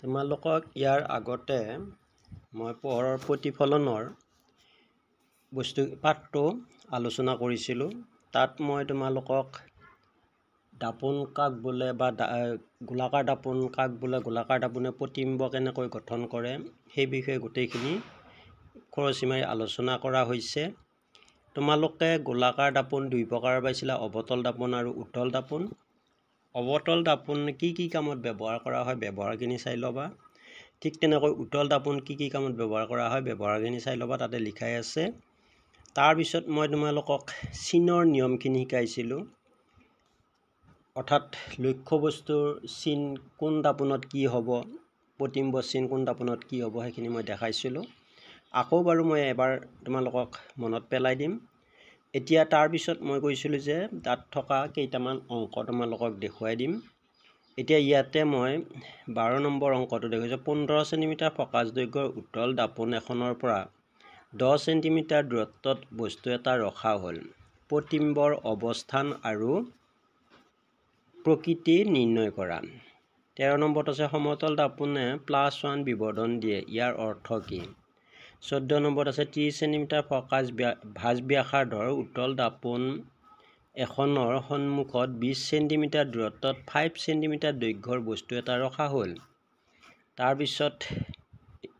তোমালোকক ইয়াৰ আগতে মই পোহৰৰ প্ৰতিফলনৰ পাঠটো আলোচনা কৰিছিলোঁ। তাত মই তোমালোকক দাপোন কাক বোলে বা গোলাকাৰ দাপোন কাক বোলে, গোলাকাৰ দাপোনে প্ৰতিবিম্ব কেনেকৈ গঠন কৰে সেই বিষয়ে গোটেইখিনি খৰচি মাৰি আলোচনা কৰা হৈছে। তোমালোকে গোলাকাৰ দাপোন দুই প্ৰকাৰৰ পাইছিলা, অৱতল দাপোন আৰু উত্তল দাপোন। অৱতল দাপোন কি কি কামত ব্যৱহাৰ কৰা হয় ব্যৱহাৰখিনি চাই ল'বা। ঠিক তেনেকৈ উত্তল দাপোন কি কি কামত ব্যৱহাৰ কৰা হয় ব্যৱহাৰখিনি চাই ল'বা, তাতে লিখাই আছে। তাৰপিছত মই তোমালোকক চিনৰ নিয়মখিনি শিকাইছিলোঁ, অৰ্থাৎ লক্ষ্যবস্তুৰ চিন কোন দাপোনত কি হ'ব, প্ৰতিবিম্বৰ চিন কোন দাপোনত কি হ'ব সেইখিনি মই দেখাইছিলোঁ। আকৌ বাৰু মই এবাৰ তোমালোকক মনত পেলাই দিম। এতিয়া তাৰপিছত মই কৈছিলোঁ যে তাত থকা কেইটামান অংক তোমালোকক দেখুৱাই দিম। এতিয়া ইয়াতে মই 12 নম্বৰ অংকটো দেখুৱাইছোঁ। 15 চেণ্টিমিটাৰ ফকাচ দৈৰ্ঘ্যৰ উত্তল দাপোন এখনৰ পৰা 10 চেণ্টিমিটাৰ দূৰত্বত বস্তু এটা ৰখা হ'ল। প্ৰতিবিম্বৰ অৱস্থান আৰু প্ৰকৃতি নিৰ্ণয় কৰা। 13 নম্বৰত আছে সমতল দাপোনে +1 বিবৰ্ধন দিয়ে, ইয়াৰ অৰ্থ কি? 14 নম্বৰত আছে 30 চেণ্টিমিটাৰ ভাঁজ ব্যাসাৰ্ধৰ উত্তল দাপোন এখনৰ সন্মুখত 20 চেণ্টিমিটাৰ দূৰত্বত 5 চেণ্টিমিটাৰ দৈৰ্ঘ্যৰ বস্তু এটা ৰখা হ'ল। তাৰপিছত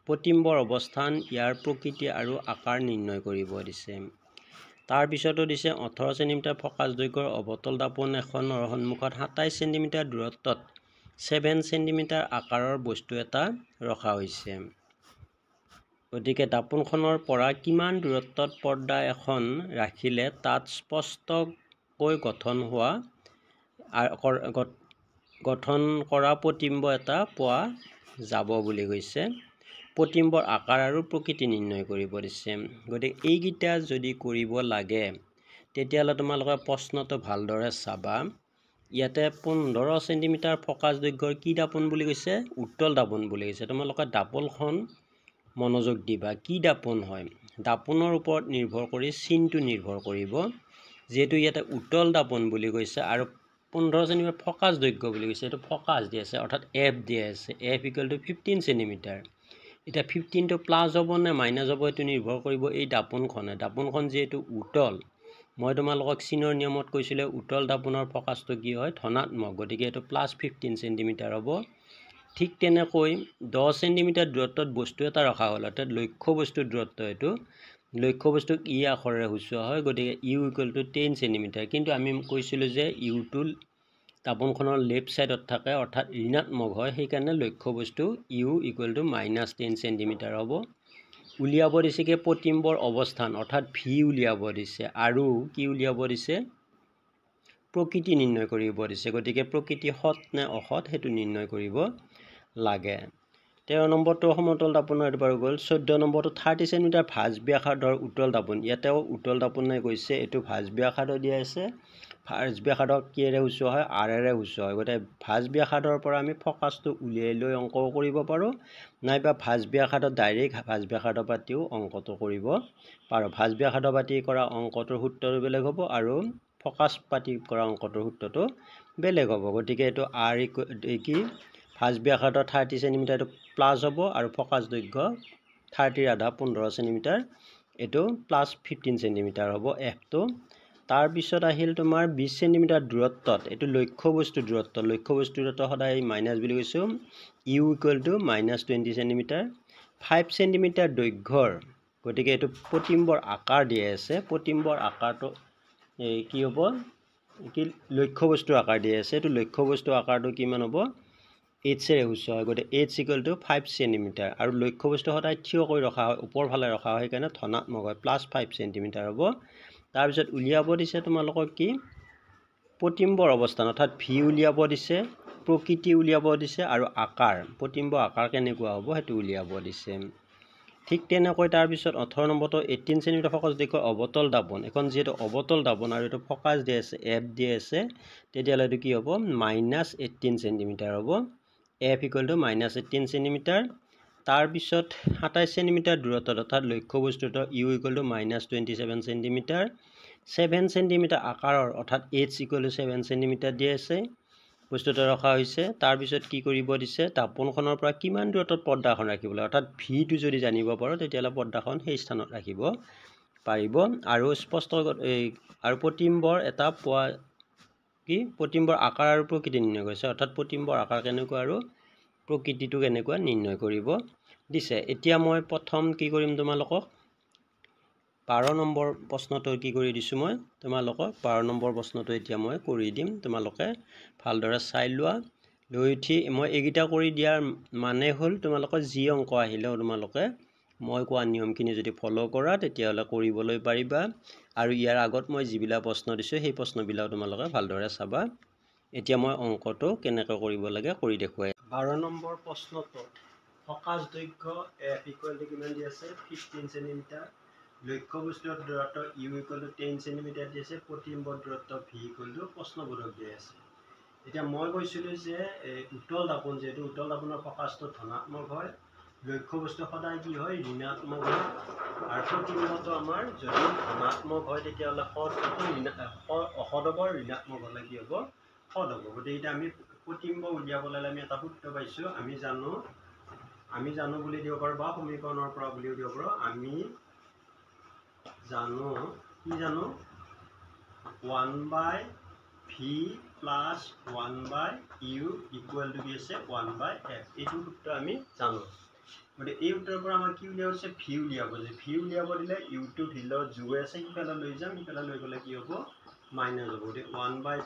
প্ৰতিবিম্বৰ অৱস্থান, ইয়াৰ প্ৰকৃতি আৰু আকাৰ নিৰ্ণয় কৰিব দিছে। তাৰপিছতো দিছে 18 চেণ্টিমিটাৰ ফকাচ দৈৰ্ঘ্যৰ অৱতল দাপোন এখনৰ সন্মুখত 27 চেণ্টিমিটাৰ দূৰত্বত 7 চেণ্টিমিটাৰ আকাৰৰ বস্তু এটা ৰখা হৈছে। গতিকে দাপোনখনৰ পৰা কিমান দূৰত্বত পৰ্দা এখন ৰাখিলে তাত স্পষ্টকৈ গঠন কৰা প্ৰতিবিম্ব এটা পোৱা যাব বুলি কৈছে। প্ৰতিবিম্বৰ আকাৰ আৰু প্ৰকৃতি নিৰ্ণয় কৰিব দিছে। গতিকে এইকেইটা যদি কৰিব লাগে তেতিয়াহ'লে তোমালোকে প্ৰশ্নটো ভালদৰে চাবা। ইয়াতে 15 চেণ্টিমিটাৰ ফকাচ দৈৰ্ঘ্যৰ কি দাপোন বুলি কৈছে? উত্তল দাপোন বুলি কৈছে। তোমালোকে দাপোনখন মনোযোগ দিবা, কি দাপোন হয়। দাপোনৰ ওপৰত নিৰ্ভৰ কৰি চিনটো নিৰ্ভৰ কৰিব। যিহেতু ইয়াতে উত্তল দাপোন বুলি কৈছে আৰু 15 চেণ্টিমিটাৰ ফকাচ দৈৰ্ঘ্য বুলি কৈছে, এইটো ফকাচ দি আছে অৰ্থাৎ F দিয়া আছে, F = 15 চেণ্টিমিটাৰ। এতিয়া 15টো প্লাছ হ'ব নে মাইনাছ হ'ব এইটো নিৰ্ভৰ কৰিব এই দাপোনখনে। দাপোনখন যিহেতু উত্তল, মই তোমালোকক চিনৰ নিয়মত কৈছিলোঁ উত্তল দাপোনৰ ফকাচটো কি হয়? ধনাত্মক, গতিকে এইটো +15 চেণ্টিমিটাৰ হ'ব। ঠিক তেনেকৈ 10 চেণ্টিমিটাৰ দূৰত্বত বস্তু এটা ৰখা হ'ল, অৰ্থাৎ লক্ষ্যবস্তুৰ দূৰত্ব এইটো। লক্ষ্যবস্তুক ই আখৰেৰে সূচোৱা হয়, গতিকে U = 10 চেণ্টিমিটাৰ। কিন্তু আমি কৈছিলোঁ যে ইউটো দাপোনখনৰ লেফ্ট ছাইডত থাকে, অৰ্থাৎ ঋণাত্মক হয়, সেইকাৰণে লক্ষ্যবস্তু U = -10 চেণ্টিমিটাৰ হ'ব। উলিয়াব দিছে কি? প্ৰতিবিম্বৰ অৱস্থান অৰ্থাৎ V উলিয়াব দিছে আৰু কি উলিয়াব দিছে? প্ৰকৃতি নিৰ্ণয় কৰিব দিছে। গতিকে প্ৰকৃতি সৎ নে অসৎ সেইটো নিৰ্ণয় কৰিব লাগে। 13 নম্বৰটো সমতল দাপোনৰ এইটো বাৰু গ'ল। 14 নম্বৰটো 30 চেণ্টিমিটাৰ ভাঁজ ব্যাসাৰ্ধৰ উত্তল দাপোন। ইয়াতেও উত্তল দাপোনে কৈছে, এইটো ভাঁজ ব্যাসাৰ্ধ দিয়া আছে। ভাঁজ ব্যাসাৰ্ধ কিহেৰে সূচোৱা হয়? R-ৰে সূচোৱা হয়। গতিকে ভাঁজ ব্যাসাৰ্ধৰ পৰা আমি ফকাচটো উলিয়াই লৈ অংকও কৰিব পাৰোঁ, নাইবা ভাঁজ ব্যাসাৰ্ধ ডাইৰেক্ট ভাঁজ ব্যাসাৰ্ধ পাতিও অংকটো কৰিব পাৰোঁ। ভাঁজ ব্যাসাৰ্ধ পাতি কৰা অংকটোৰ সূত্ৰটো বেলেগ হ'ব আৰু ফকাচ পাতি কৰা অংকটোৰ সূত্ৰটো বেলেগ হ'ব। গতিকে এইটো কি? ভাঁজ ব্যাসাৰ্ধ 30 চেণ্টিমিটাৰ, এইটো প্লাছ হ'ব আৰু ফকাচ দৈৰ্ঘ্য 30ৰ আধা 15 চেণ্টিমিটাৰ, এইটো +15 চেণ্টিমিটাৰ হ'ব Fটো। তাৰপিছত আহিল তোমাৰ 20 চেণ্টিমিটাৰ দূৰত্বত, এইটো লক্ষ্যবস্তুৰ দূৰত্ব। লক্ষ্যবস্তুৰ দূৰত্ব সদায় মাইনাছ বুলি কৈছোঁ। U = -20 centimetre. 5 চেণ্টিমিটাৰ দৈৰ্ঘ্যৰ, গতিকে এইটো প্ৰতিবিম্বৰ আকাৰ দিয়া আছে। প্ৰতিবিম্বৰ আকাৰটো কি হ'ব? কি লক্ষ্যবস্তুৰ আকাৰ দিয়া আছে, এইটো লক্ষ্যবস্তুৰ আকাৰটো কিমান হ'ব? H-ৰে সূচোৱা হয়। গতিকে H = 5 চেণ্টিমিটাৰ আৰু লক্ষ্যবস্তু সদায় থিয় কৰি ৰখা হয়, ওপৰ ফালে ৰখা হয়, সেইকাৰণে ধনাত্মক হয়, +5 চেণ্টিমিটাৰ হ'ব। তাৰপিছত উলিয়াব দিছে তোমালোকক কি? প্ৰতিবিম্বৰ অৱস্থান অৰ্থাৎ V উলিয়াব দিছে, প্ৰকৃতি উলিয়াব দিছে আৰু আকাৰ, প্ৰতিবিম্বৰ আকাৰ কেনেকুৱা হ'ব সেইটো উলিয়াব দিছে। ঠিক তেনেকৈ তাৰপিছত 18 নম্বৰটো 18 চেণ্টিমিটাৰ ফকাচ দৈৰ্ঘ্যৰ অৱতল দাপোন। এখন যিহেতু অৱতল দাপোন আৰু এইটো ফকাচ দিয়া আছে, F দিয়া আছে, তেতিয়াহ'লে এইটো কি হ'ব? -18 চেণ্টিমিটাৰ হ'ব। F = -18 centimetre. তাৰপিছত 27 চেণ্টিমিটাৰ দূৰত্বত, অৰ্থাৎ লক্ষ্যবস্তুটো U = -27 চেণ্টিমিটাৰ। 7 চেণ্টিমিটাৰ আকাৰৰ, অৰ্থাৎ H = 7 চেণ্টিমিটাৰ দিয়া আছে। বস্তুটো ৰখা হৈছে। তাৰপিছত কি কৰিব দিছে, তাপনখনৰ পৰা কিমান দূৰত্বত পৰ্দাখন ৰাখিব লাগে, অৰ্থাৎ ভিটো যদি জানিব পাৰোঁ তেতিয়াহ'লে পৰ্দাখন সেই স্থানত ৰাখিব পাৰিব। আৰু স্পষ্ট আৰু প্ৰতিম্বৰ এটা পোৱা প্ৰতিম্বৰ আকাৰ আৰু প্ৰকৃতি নিৰ্ণয় কৰিছে, অৰ্থাৎ প্ৰতিম্বৰ আকাৰ কেনেকুৱা আৰু প্ৰকৃতিটো কেনেকুৱা নিৰ্ণয় কৰিব দিছে। এতিয়া মই প্ৰথম কি কৰিম, তোমালোকক 12 নম্বৰ প্ৰশ্নটো কি কৰি দিছোঁ, মই তোমালোকক 12 নম্বৰ প্ৰশ্নটো এতিয়া মই কৰি দিম। তোমালোকে ভালদৰে চাই লোৱা। লৈ উঠি মই এইকেইটা কৰি দিয়াৰ মানে হ'ল তোমালোকৰ যি অংক আহিলেও তোমালোকে মই কোৱা নিয়মখিনি যদি ফ'ল' কৰা তেতিয়াহ'লে কৰিবলৈ পাৰিবা। আৰু ইয়াৰ আগত মই যিবিলাক প্ৰশ্ন দিছোঁ সেই প্ৰশ্নবিলাক তোমালোকে ভালদৰে চাবা। এতিয়া মই অংকটো কেনেকৈ কৰিব লাগে কৰি দেখুৱাই। 12 নম্বৰ প্ৰশ্নটোত ফকাচ দৈৰ্ঘ্য F = কিমান দি আছে, 15 চেণ্টিমিটাৰ। লক্ষ্য বস্তুৰ দূৰত্ব U = 10 চেণ্টিমিটাৰ দি আছে। প্ৰতিম্বৰ দূৰত্ব V = প্ৰশ্নবোধক দি আছে। এতিয়া মই কৈছিলোঁ যে উত্তল দাপোন, যিহেতু উত্তল দাপোনৰ ফকাচটো ধনাত্মক হয়, লক্ষ্য বস্তু সদায় কি হয়, ঋণাত্মক হয়। আৰু প্ৰতিম্বটো আমাৰ যদি ধনাত্মক হয় তেতিয়াহ'লে অসৎ হ'ব, ঋণাত্মক হ'লে কি হ'ব, সৎ হ'ব। গতিকে এতিয়া আমি প্ৰতিম্ব উলিয়াবলৈ আমি এটা সূত্ৰ পাইছোঁ। আমি জানো বুলি দিব পাৰোঁ বা সমীকৰণৰ পৰা বুলিও দিব পাৰোঁ। আমি জানো, কি জানো, 1/v + 1/u = কি আছে, 1/f। এইটো সূত্ৰ আমি জানো। গতিকে এই সূত্ৰৰ পৰা আমাৰ কি উলিয়াব আছে, ভি উলিয়াব। যে ভি উলিয়াব দিলে ইউটো ভিৰ লগত যোগ হৈ আছে, সিফালে লৈ যাম, সিফালে লৈ গ'লে কি হ'ব, মাইনাছ হ'ব। গতিকে 1/v =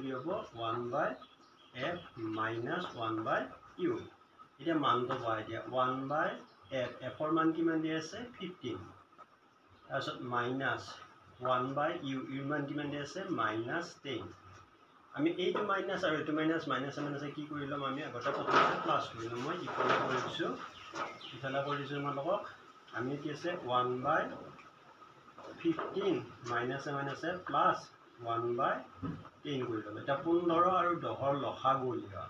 কি হ'ব, 1/f - 1/u। এতিয়া মানটো বহাই দিয়া, 1/f, এফৰ মান কিমান দি আছে, 15। তাৰপিছত মাইনাছ 1/u, ইউৰ মান কিমান দি আছে, -10। আমি এইটো মাইনাছ আৰু এইটো মাইনাছ, মাইনাছে কি কৰি ল'ম, আমি আগতে প্ৰথমতে প্লাছ কৰি ল'ম। মই ইফালে কৰি দিছোঁ তোমালোকক। আমি কি আছে, 1/15 মাইনাছে প্লাছ 1/10 কৰি ল'ম। এতিয়া 15 আৰু 10ৰ লসাগু উলিওৱা।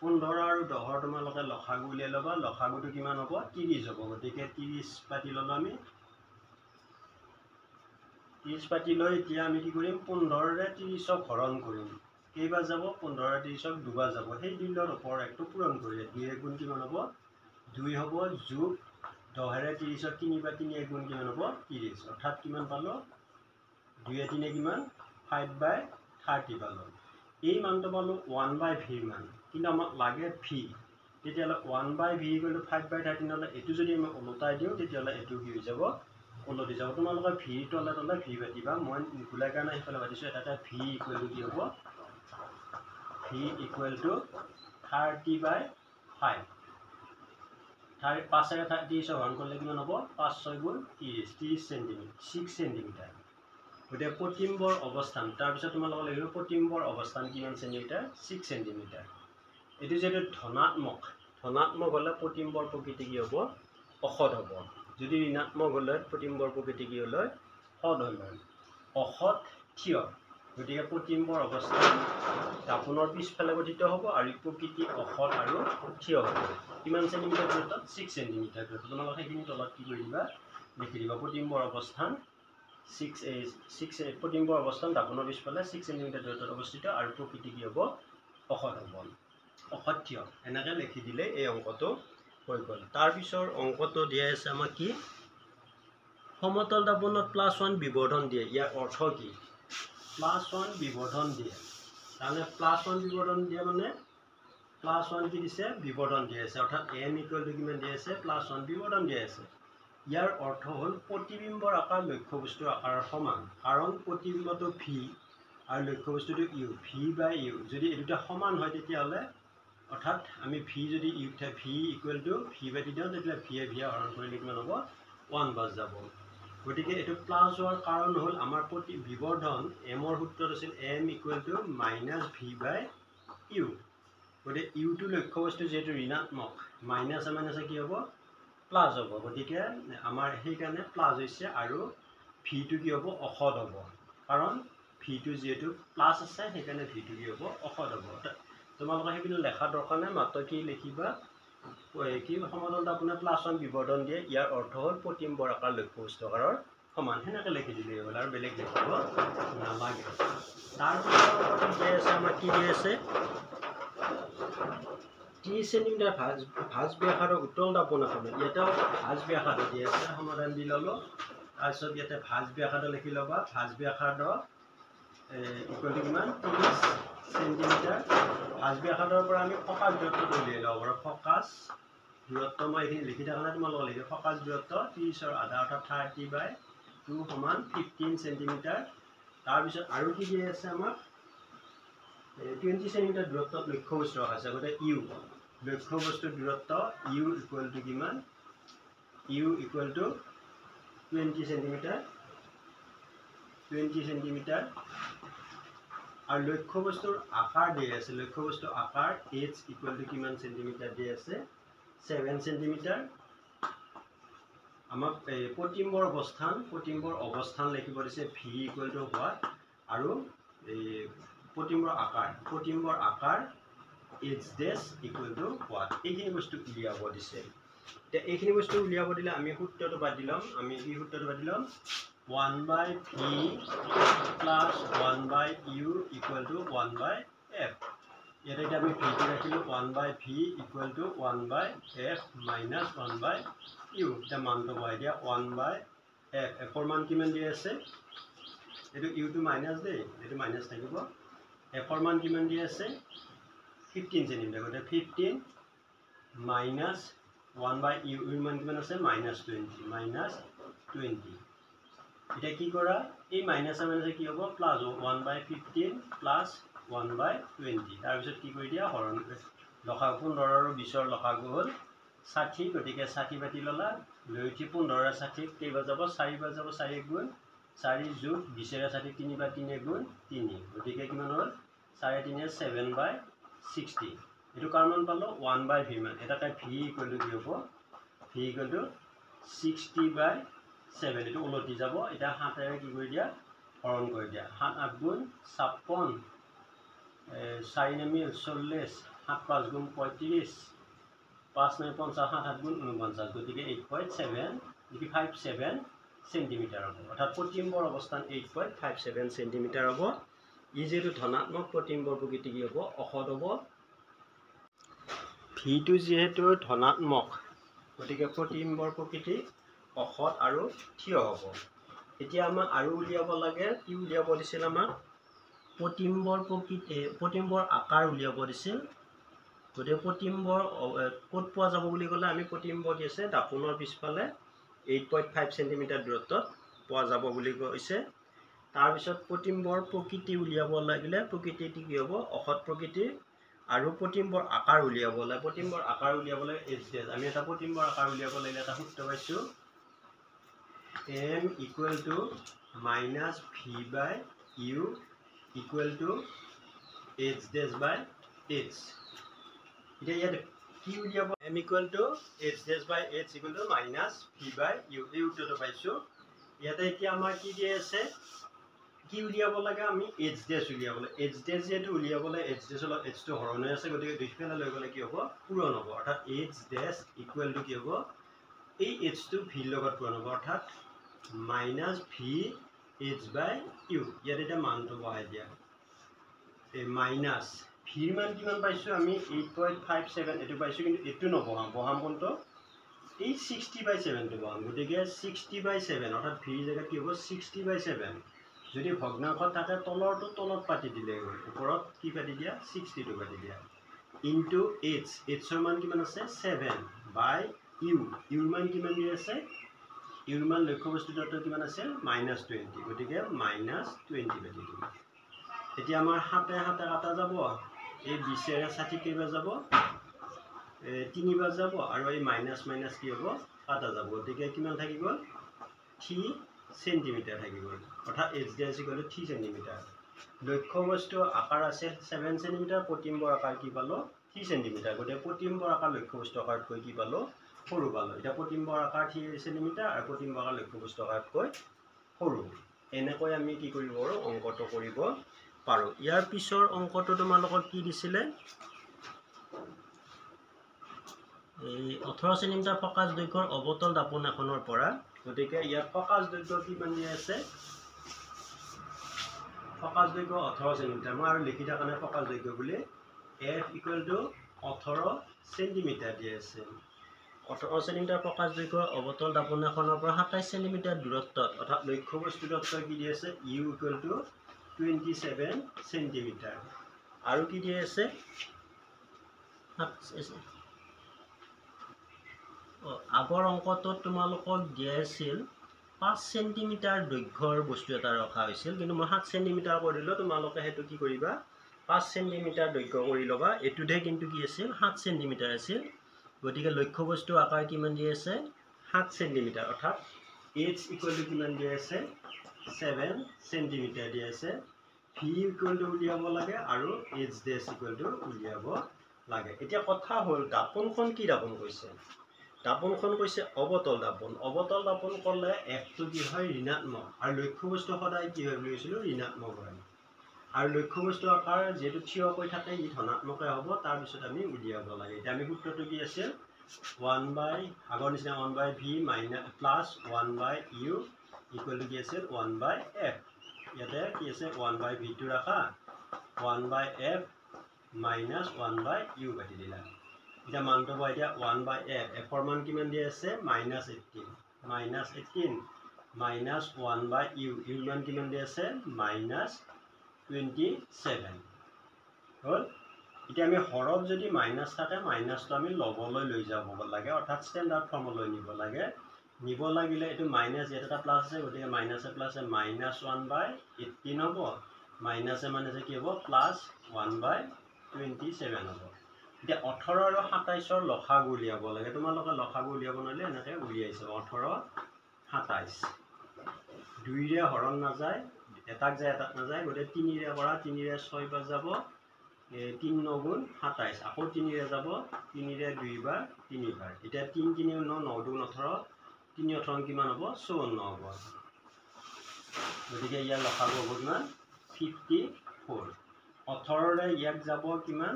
15 আৰু 10ৰ তোমালোকে লসাগু উলিয়াই ল'বা। লসাগুটো কিমান হ'ব, 30 হ'ব। গতিকে 30 পাতি ল'লোঁ আমি। 30 পাতি লৈ এতিয়া আমি কি কৰিম, 15ৰে 30ক হৰণ কৰিম। কেইবাৰ যাব, 15ৰে 30ক দুবাৰ যাব। সেই দুইৰ ওপৰৰ একটো পূৰণ কৰিলে 2 × 1 কিমান হ'ব, 2 হ'ব, যোগ 10ৰে 30ক 3 × 3 = কিমান হ'ব, 30। অৰ্থাৎ কিমান পালোঁ, 2 × 3 কিমান, 5/30 পালোঁ। এই মানটো পালোঁ 1/v মান, কিন্তু আমাক লাগে ভি। তেতিয়াহ'লে 1/v = 5/30 হ'লে এইটো যদি আমি ওলোটাই দিওঁ তেতিয়াহ'লে এইটো কি হৈ যাব, ওলটি যাব। তোমালোকে ভি তলে ভি পাতিবা। মই নুখুলাৰ কাৰণে সেইফালে পাতিছোঁ। এটা ভি = কি হ'ব, v = 30/5। 5ৰে 30ক হৰণ কৰিলে কিমান হ'ব, 5 × 6 = 30 চেণ্টিমিটাৰ, 6 চেণ্টিমিটাৰ। গতিকে প্ৰতিম্বৰ অৱস্থান, তাৰপিছত তোমালোকে লাগিব প্ৰতিম্বৰ অৱস্থান কিমান চেণ্টিমিটাৰ, 6 চেণ্টিমিটাৰ। এইটো যিহেতু ধনাত্মক হ'লে প্ৰতিম্বৰ প্ৰকৃতি কি হ'ব, অসৎ হ'ব। যদি ঋণাত্মক হ'লে প্ৰতিম্বৰ প্ৰকৃতি কি হ'লে, সৎ হ'ল হয়। অসৎ থিয়। গতিকে প্ৰতিম্বৰ অৱস্থান দাপোনৰ পিছফালে গঠিত হ'ব আৰু প্ৰকৃতি অসৎ আৰু থিয় হ'ব। কিমান চেণ্টিমিটাৰ দূৰত্বত, 6 চেণ্টিমিটাৰ দূৰত্বত। তোমালোকে সেইখিনি তলত কি কৰি দিবা, লিখি দিবা। প্ৰতিম্বৰ অৱস্থান প্ৰতিম্বৰ অৱস্থান দাপোনৰ পিছফালে 6 চেণ্টিমিটাৰ দূৰত্বত অৱস্থিত আৰু প্ৰকৃতি কি হ'ব, অসৎ হ'ব, অসৎ থিয়। এনেকৈ লিখি দিলে এই অংকটো হৈ গ'ল। তাৰপিছৰ অংকটো দিয়া আছে আমাক কি, সমতল দাপোনত +1 বিবৰ্ধন দিয়ে। ইয়াৰ অৰ্থ কি, +1 বিবৰ্ধন দিয়ে। তাৰমানে +1 বিবৰ্ধন দিয়ে মানে +1 কি দিছে, বিবৰ্ধন দি আছে। অৰ্থাৎ m = কিমান দি আছে, +1 বিবৰ্ধন দি আছে। ইয়াৰ অৰ্থ হ'ল প্ৰতিবিম্বৰ আকাৰ লক্ষ্য বস্তুৰ আকাৰৰ সমান। কাৰণ প্ৰতিবিম্বটো v আৰু লক্ষ্য বস্তুটো u, v/u। যদি এই দুটা সমান হয় তেতিয়াহ'লে, অৰ্থাৎ আমি v যদি u v v পাতি দিওঁ তেতিয়াহ'লে v হৰণ কৰিলে কিমান হ'ব, 1 বাছ যাব। গতিকে এইটো প্লাছ হোৱাৰ কাৰণ হ'ল আমাৰ প্ৰতি বিবৰ্ধন এমৰ সূত্ৰত আছিল m = -v/u। গতিকে ইউটো লক্ষ্য বস্তু যিহেতু ঋণাত্মক, মাইনাছে কি হ'ব, প্লাছ হ'ব। গতিকে আমাৰ সেইকাৰণে প্লাছ হৈছে আৰু ভিটো কি হ'ব, অসৎ হ'ব। কাৰণ ভিটো যিহেতু প্লাছ আছে সেইকাৰণে ভিটো কি হ'ব, অসৎ হ'ব। তোমালোকে সেইবিলাক লেখা দৰকাৰ নাই, মাত্ৰ কি লিখিবা, কি সমতল দাপোনে +1 বিবৰ্ধন দিয়ে। ইয়াৰ অৰ্থ হ'ল প্ৰতিম্বৰ আকাৰ লক্ষ্য বস্তু আকাৰৰ সমান। সেনেকৈ লিখি দিলেই হ'ল আৰু বেলেগ লিখিব নালাগে। তাৰপিছত দিয়ে আছে আমাৰ কি দিয়ে আছে 30 সেন্টিমিটাৰ ভাঁজ ব্যাসাৰ্ধৰ উত্তল দাপোন এখন ইয়াতেও ভাঁজ ব্যাসাৰ্ধ দিয়ে আছে সমাধান দি ললো তাৰপিছত ইয়াতে ভাঁজ ব্যাসাৰ্ধ লিখি ল'বা ভাঁজ ব্যাসাৰ্ধ ইকুৱেল টু কিমান 30 সেন্টিমিটাৰ ভাঁজ ব্যাসাৰ্ধৰ পৰা আমি ফকাচ দূৰত্বটো উলিয়াই ল'ব পাৰোঁ ফকাচ দূৰত্ব মই এইখিনি লিখি থকা নাই তোমালোকক লিখি ফকাচ দূৰত্ব 30ৰ আধা অৰ্থাৎ 30/2 সমান 15 সেন্টিমিটাৰ তাৰপিছত আৰু কি দিয়ে আছে আমাক 20 সেন্টিমিটাৰ দূৰত্ব লক্ষ্যবস্তু ৰাখা আছে গতে ইউ লক্ষ্যবস্তুৰ দূৰত্ব ইউ ইকুৱেল টু কিমান ইউ ইকুৱেল টু 20 সেন্টিমিটাৰ আৰু লক্ষ্যবস্তুৰ আকাৰ দিয়ে আছে লক্ষ্যবস্তুৰ আকাৰ h ইকুৱেল টু কিমান সেন্টিমিটাৰ দিয়ে আছে 7 সেন্টিমিটাৰ আমাক প্ৰতিম্বৰ অৱস্থান লিখিব দিছে v ইকুৱেল টু হোৱাট আৰু প্ৰতিম্বৰ আকাৰ h dash equal to what এইখিনি বস্তু উলিয়াব দিছে তে এইখিনি বস্তু উলিয়াব দিলে আমি সূত্ৰটো বাদি লম আমি কি সূত্ৰটো বাদি লম 1/v plus 1/u equal to 1/f ইয়াতে আমি v টো ৰাখিলো 1/v equal to 1/f minus 1/u এটা মানটো বহাই দিয়া 1/f f ৰ মান কিমান দি আছে এটো u টো মাইনাস দে এটো মাইনাস থাকিব f ৰ মান কিমান দি আছে 15 সেন্টিমিটাৰ গতে 15 minus 1/u ৰ মান কিমান আছে -20 এটা কি কৰা এই মাইনাস মানে কি হ'ব প্লাস 1/15 plus 1/20 তাৰ পিছত কি কৰি দিয়া হৰণ লসাগু 15 আৰু 20 ৰ লসাগু হ'ল 60 গতিকে 60 বাতি ললা লৈ উঠি 15 আৰু 60 কেইবা যাব 4 বাৰ যাব 4 গুণ 4 যোগ 20 ৰ 60 3 বাৰ 3 গুণ 3 গতিকে কিমান হ'ল 3.5 7/60 এটো কাৰমান পালো 1/v মান এটা কাই v ইকুৱেল টু কি হ'ব v ইকুৱেল টু 60/7 এটো উলটি যাব এটা 7 এৰে কি কৰি দিয়া হৰণ কৰি দিয়া 7 8 গুণ 56 4 9 40 7 5 গুণ 35 5 9 50 7 8 গুণ 49 গতিকে 8.57 সেন্টিমিটার হ'ব অর্থাৎ প্ৰতিম্বৰ অৱস্থান 8.57 সেন্টিমিটাৰ হ'ব ই যেটো ধনাত্মক প্ৰতিম্বৰ প্ৰকৃতি কি হ'ব অসদ হ'ব v টো যেহেতু ধনাত্মক গতিকে প্ৰতিম্বৰ প্ৰকৃতি অসদ আৰু থিয় হ'ব এতিয়া আমাৰ আৰু উলিয়াব লাগে কি উলিয়াব দিছিল আমাক প্ৰতিম্বৰ প্ৰকৃতি প্ৰতিম্বৰ আকাৰ উলিয়াব দিছিল গতিকে প্ৰতিম্বৰ ক'ত পোৱা যাব বুলি ক'লে আমি প্ৰতিম্বৰ কি আছে দাপোনৰ পিছফালে 8.5 সেন্টিমিটাৰ দূৰত্বত পোৱা যাব বুলি কৈছে তাৰ পিছত প্ৰতিম্বৰ প্ৰকৃতি উলিয়াব লাগিলে প্ৰকৃতিটি কি হ'ব অসৎ প্ৰকৃতি আৰু প্ৰতিম্বৰ আকাৰ উলিয়াব লাগে প্ৰতিম্বৰ আকাৰ উলিয়াবলৈ h dash আমি এটা প্ৰতিম্বৰ আকাৰ উলিয়াব লাগিলে এটা সূত্ৰ পাইছো m equal to minus v by u equal to h dash by h এটা ইয়াত কি উলিয়াব m equal to h dash by h equal to minus v by u এই উত্তৰটো পাইছো ইয়াতে এতিয়া আমাৰ কি দিয়ে আছে কি উলিয়াব লাগে আমি h dash উলিয়াব লাগে h dash যেটো উলিয়াব লাগে h dash ৰ h টো হৰণ হৈ আছে গতিকে দুইফালে লৈ গলে কি হ'ব পূৰণ হ'ব অৰ্থাৎ h dash ইকুৱেল টু কি হ'ব এই h টো v লগত পূৰণ হ'ব অৰ্থাৎ minus v h by u ইয়াত এটা মানটো বহাই দিয়া এই মাইনাস v ৰ মান কিমান পাইছো আমি 8.57 এটো পাইছো কিন্তু এটো নবহাম কোনটো এই 60/7 টো বহাম গতিকে 60/7 অৰ্থাৎ v জায়গা কি হ'ব 60/7 যদি ভগ্নাংশ থাকে তলৰটো তলত পাতি দিলে হয় ওপৰত কি পাতি দিয়া 60 টো পাতি দিয়া ইনটু h h ৰ মান কিমান আছে 7/u u ৰ মান কিমান দি আছে u ৰ মান লক্ষ্যবস্তুটো কিমান আছে -20 গতিকে -20 পাতি দিম এতিয়া আমাৰ হাতে হাতে কাটা যাব এই 20 এৰে 60 কেইবা যাব 3 বাৰ যাব আৰু এই মাইনাস মাইনাস কি হ'ব কাটা যাব গতিকে কিমান থাকি গ'ল 3 সেন্টিমিটার থাকি গ'ল অৰ্থাৎ h dash equal to 3 centimetre লক্ষ্যবস্তু আকাৰ আছে 7 সেন্টিমিটাৰ প্ৰতিম্বৰ আকাৰ কি পালো 3 সেন্টিমিটাৰ গতিকে প্ৰতিম্বৰ আকাৰ লক্ষ্যবস্তু আকাৰতকৈ কি পালো সৰু পালো এটা প্ৰতিম্বৰ আকাৰ 3 সেন্টিমিটাৰ আৰু প্ৰতিম্বৰ আকাৰ লক্ষ্যবস্তু আকাৰতকৈ সৰু এনেকৈ আমি কি কৰিব পাৰো অংকটো কৰিব পাৰো ইয়াৰ পিছৰ অংকটো তোমালোকৰ কি দিছিলে এই 18 সেন্টিমিটাৰ ফকাচ দৈৰ্ঘ্যৰ অৱতল দাপোন এখনৰ পৰা গতিকে ইয়াৰ ফকাচ দৈৰ্ঘ্য কিমান দি আছে ফকাছ দৈৰ্ঘ্য 18 সেন্টিমিটাৰ মই আৰু লিখি থকা নাই ফকাছ দৈৰ্ঘ্য বুলি f = 18 সেন্টিমিটাৰ দিয়া আছে 18 সেন্টিমিটাৰ ফকাছ দৈৰ্ঘ্য অৱতল দাপোন এখনৰ পৰা 27 সেন্টিমিটাৰ দূৰত্বত অৰ্থাৎ লক্ষ্যবস্তু দূৰত্ব কি দি আছে u = 27 সেন্টিমিটাৰ আৰু কি দি আছে আগৰ অংকটোত তোমালোকক দিয়া আছিল 5 সেন্টিমিটাৰ দৈৰ্ঘ্যৰ বস্তু এটা ৰখা হৈছিল কিন্তু মই 7 সেন্টিমিটাৰ কৰিলো তোমালোকে হেতু কি কৰিবা 5 সেন্টিমিটাৰ দৈৰ্ঘ্য কৰি লবা এটুধে কিন্তু কি আছিল 7 সেন্টিমিটাৰ আছিল গতিকে লক্ষ্যবস্তু আকাৰ কিমান দি আছে 7 সেন্টিমিটাৰ অৰ্থাৎ h = কিমান দি আছে 7 সেন্টিমিটাৰ দি আছে v = উলিয়াব লাগে আৰু h = উলিয়াব লাগে এতিয়া কথা হ'ল দাপোনখন কি দাপোন কৈছে দাপোনখন কৈছে অবতল দাপোন করলে f টো কি হয় ঋণাত্মক আর লক্ষ্যবস্তু সদায় কি হয় বুলিছিল ঋণাত্মক হয় আর লক্ষ্যবস্তু আকার যেহেতু থিয় হৈ থাকে ই ধনাত্মকে হ'ব তাৰ পিছত আমি উলিয়াব লাগে এতিয়া আমি সূত্ৰটো কি আছে 1 আগৰ নিচিনা 1/v + 1/u = কি আছে 1/f ইয়াতে কি আছে 1/v টো ৰাখা 1/f - 1/u কাটি দিলা এটা মানটো পাই দিয়া 1/f f এর মান কিমান দি আছে -18 - 1/u u মান কিমান দি আছে -27 হল এতিয়া আমি হরত যদি মাইনাস থাকে মাইনাসটো আমি লবলৈ লৈ যাব লাগে অর্থাৎ স্ট্যান্ডার্ড ফর্মলৈ নিব লাগে নিব লাগিলে এটো মাইনাস এটা প্লাস আছে গতিকে মাইনাসে প্লাসে -1/18 হ'ব মাইনাসে মাইনাসে কি হ'ব +1/27 হ'ব এতিয়া 18 আৰু 27 ৰ লসাগু উলিয়াব লাগে তোমালোকে লসাগু উলিয়াব নলে এনেকে উলিয়াইছে 18 27 2 ৰে হৰণ নাযায় এটাক যায় এটাক নাযায় গতে 3 ৰে পৰা 3 ৰে 6 বাৰ যাব 3 9 গুণ 27 আকৌ 3 ৰে যাব 3 ৰে 2 বাৰ 3 বাৰ এতিয়া 3 3 9 9 2 18 3 18 কিমান হ'ব 54 হ'ব গতিকে ইয়াৰ লসাগু হ'ব কিমান 54 18 ৰে ইয়াক যাব কিমান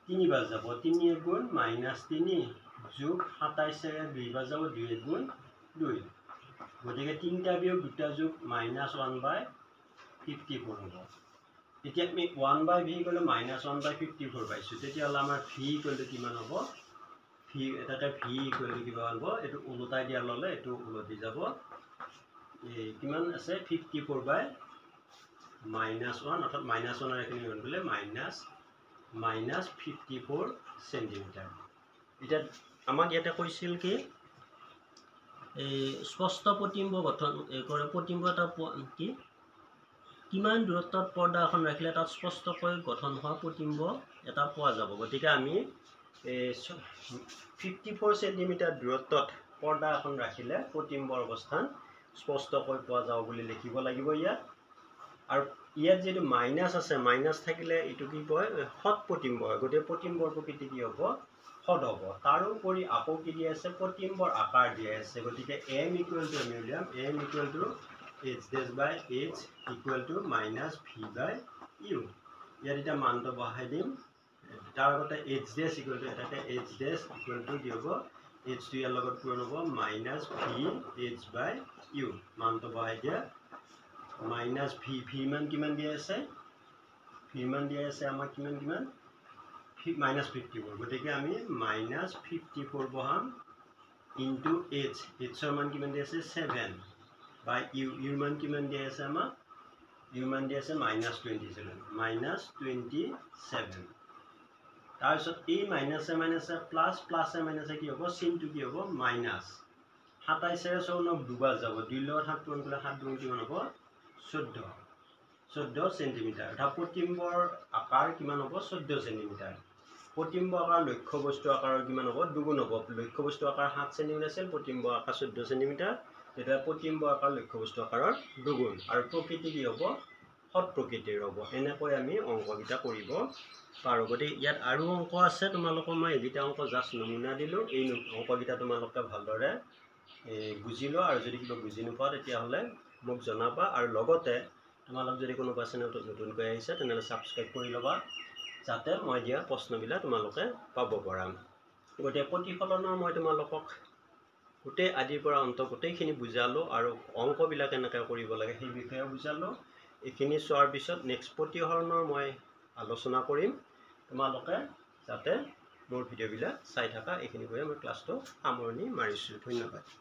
3 বাৰ যাব 3 গুণ -3 যোগ 27 ৰে 2 বাৰ যাব 2 গুণ 2 গতিকে 3টা বিয়োগ 2টা যোগ -1/54 হ'ব এতিয়া আমি 1/v গলে -1/54 পাইছো তেতিয়া হলে আমাৰ v = কিমান হ'ব v এটাতে v = কিমান হ'ব এটো উলটাই দিয়া ললে এটো উলটি যাব এই কিমান আছে 54/-1 অৰ্থাৎ -1 এৰ এখানে গলে -54 সেন্টিমিটাৰ এটা আমাক ইয়াতে কৈছিল কি এই স্পষ্ট প্ৰতিম্ব গঠন কৰে প্ৰতিম্ব এটা কি কিমান দূৰত্বত পৰ্দা এখন ৰাখিলে তাত স্পষ্টকৈ গঠন হোৱা প্ৰতিম্ব এটা পোৱা যাব গতিকে আমি 54 সেন্টিমিটাৰ দূৰত্বত পৰ্দা এখন ৰাখিলে প্ৰতিম্বৰ অৱস্থান স্পষ্টকৈ পোৱা যাব বুলি লিখিব লাগিব ইয়াত আৰু ইয়াত যেটো মাইনাস আছে মাইনাস থাকিলে এটো কি কয় হট প্ৰতিম্ব গতে প্ৰতিম্বৰ প্ৰকৃতি কি হ'ব হট হ'ব তাৰ উপৰি আকৌ কি দি আছে প্ৰতিম্বৰ আকাৰ দি আছে গতিকে m = আমি উলিয়াম m = h/h = -v/u ইয়াত এটা মানটো বহাই দিম তাৰ আগতে h' এটাকে h' কি হ'ব h টো ইয়াৰ লগত পূৰণ হ'ব -v/u মানটো বহাই দিয়া -v মান কিমান দি আছে v মান দি আছে আমাৰ কিমান -54 গতিকে আমি -54 বহাম ইনটু h এর মান কিমান দি আছে 7 বাই u u মান কিমান দি আছে আমাৰ u মান দি আছে -27 তাৰপিছত এই মাইনাসে মাইনাসে প্লাস প্লাসে মাইনাসে কি হ'ব চিনটো কি হ'ব মাইনাস 27 ৰে 54 দুবাৰ যাব 2 লগত 7 পূৰণ কৰিলে 7 গুণ কিমান হ'ব 14 সেন্টিমিটাৰ অৰ্থাৎ প্ৰতিম্বৰ আকাৰ কিমান হ'ব 14 সেন্টিমিটাৰ প্ৰতিম্ব আকাৰ লক্ষ্যবস্তু আকাৰৰ কিমান হ'ব দুগুণ হ'ব লক্ষ্যবস্তু আকাৰ 7 সেন্টিমিটাৰ আছিল প্ৰতিম্ব আকাৰ 14 সেন্টিমিটাৰ এটা প্ৰতিম্ব আকাৰ লক্ষ্যবস্তু আকাৰৰ দুগুণ আৰু প্ৰকৃতি কি হ'ব হট প্ৰকৃতিৰ হ'ব এনেকৈ আমি অংকগিটা কৰিব পাৰো গতি ইয়াত আৰু অংক আছে তোমালোকক মই এগিটা অংক জাস্ট নমুনা দিলো এই অংকগিটা তোমালোকে ভালদৰে বুজিলো আৰু যদি কিবা বুজি নোপোৱা তেতিয়া হলে মোক জনাবা আৰু লগতে তোমালোক যদি কোনোবা চেনেলটো নতুনকৈ আহিছে তেনে সাবস্ক্ৰাইব কৰি লবা যাতে মই দিয়া প্ৰশ্নবিলাক তোমালোকে পাব পাৰাম গতে প্ৰতিফলনৰ মই তোমালোকক গোটেই আদিৰ পৰা অন্ত গোটেইখিনি বুজালো আৰু অংকবিলাক এনেকৈ কৰিব লাগে সেই বিষয়ে বুজালো এইখিনি চোৱাৰ পিছত নেক্সট প্ৰতিহৰণৰ মই আলোচনা কৰিম। তোমালোকে যাতে মোৰ ভিডিঅ'বিলাক চাই থাকা। এইখিনি কৈ মই ক্লাছটো সামৰণি মাৰিছোঁ। ধন্যবাদ।